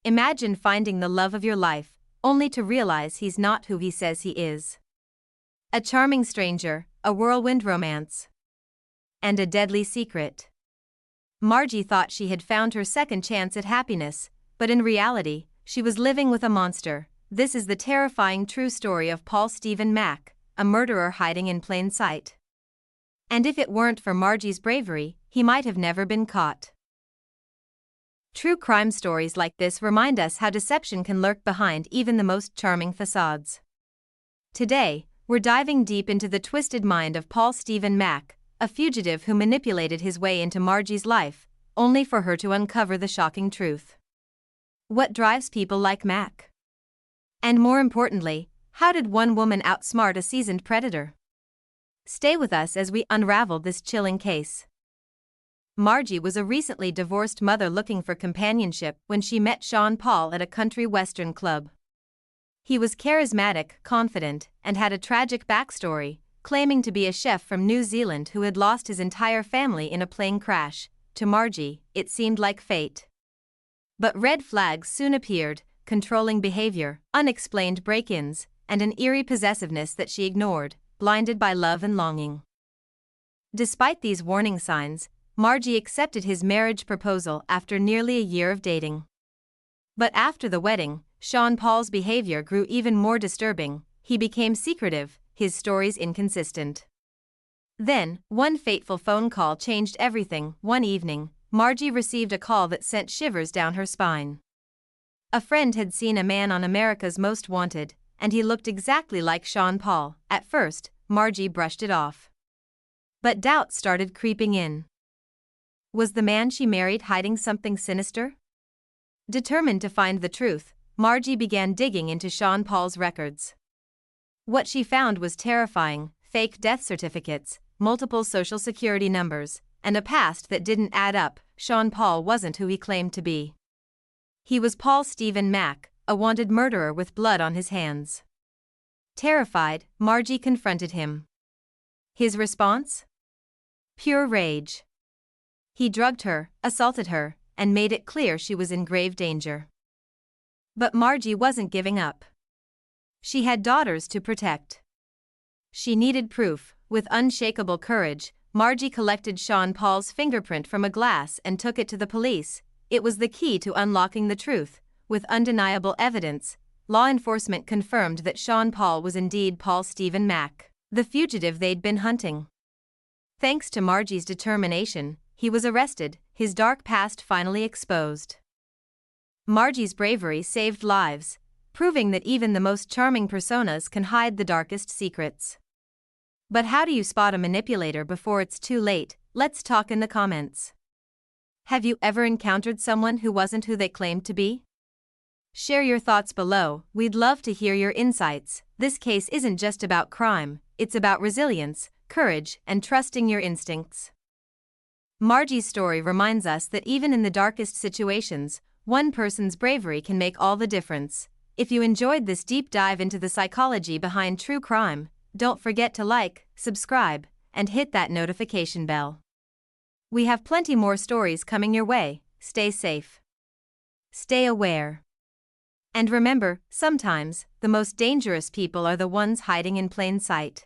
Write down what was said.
Imagine finding the love of your life, only to realize he's not who he says he is. A charming stranger, a whirlwind romance, and a deadly secret. Margie thought she had found her second chance at happiness, but in reality, she was living with a monster. This is the terrifying true story of Paul Steven Mack, a murderer hiding in plain sight. And if it weren't for Margie's bravery, he might have never been caught. True crime stories like this remind us how deception can lurk behind even the most charming facades. Today, we're diving deep into the twisted mind of Paul Steven Mack, a fugitive who manipulated his way into Margie's life, only for her to uncover the shocking truth. What drives people like Mack? And more importantly, how did one woman outsmart a seasoned predator? Stay with us as we unravel this chilling case. Margie was a recently divorced mother looking for companionship when she met Sean Paul at a country western club. He was charismatic, confident, and had a tragic backstory, claiming to be a chef from New Zealand who had lost his entire family in a plane crash. To Margie, it seemed like fate. But red flags soon appeared: controlling behavior, unexplained break-ins, and an eerie possessiveness that she ignored, blinded by love and longing. Despite these warning signs, Margie accepted his marriage proposal after nearly a year of dating. But after the wedding, Sean Paul's behavior grew even more disturbing. He became secretive, his stories inconsistent. Then, one fateful phone call changed everything. One evening, Margie received a call that sent shivers down her spine. A friend had seen a man on America's Most Wanted, and he looked exactly like Sean Paul. At first, Margie brushed it off. But doubt started creeping in. Was the man she married hiding something sinister? Determined to find the truth, Margie began digging into Sean Paul's records. What she found was terrifying: fake death certificates, multiple social security numbers, and a past that didn't add up. Sean Paul wasn't who he claimed to be. He was Paul Steven Mack, a wanted murderer with blood on his hands. Terrified, Margie confronted him. His response? Pure rage. He drugged her, assaulted her, and made it clear she was in grave danger. But Margie wasn't giving up. She had daughters to protect. She needed proof. With unshakable courage, Margie collected Sean Paul's fingerprint from a glass and took it to the police. It was the key to unlocking the truth. With undeniable evidence, law enforcement confirmed that Sean Paul was indeed Paul Steven Mack, the fugitive they'd been hunting. Thanks to Margie's determination, he was arrested, his dark past finally exposed. Margie's bravery saved lives, proving that even the most charming personas can hide the darkest secrets. But how do you spot a manipulator before it's too late? Let's talk in the comments. Have you ever encountered someone who wasn't who they claimed to be? Share your thoughts below. We'd love to hear your insights. This case isn't just about crime, it's about resilience, courage, and trusting your instincts. Margie's story reminds us that even in the darkest situations, one person's bravery can make all the difference. If you enjoyed this deep dive into the psychology behind true crime, don't forget to like, subscribe, and hit that notification bell. We have plenty more stories coming your way. Stay safe. Stay aware. And remember, sometimes, the most dangerous people are the ones hiding in plain sight.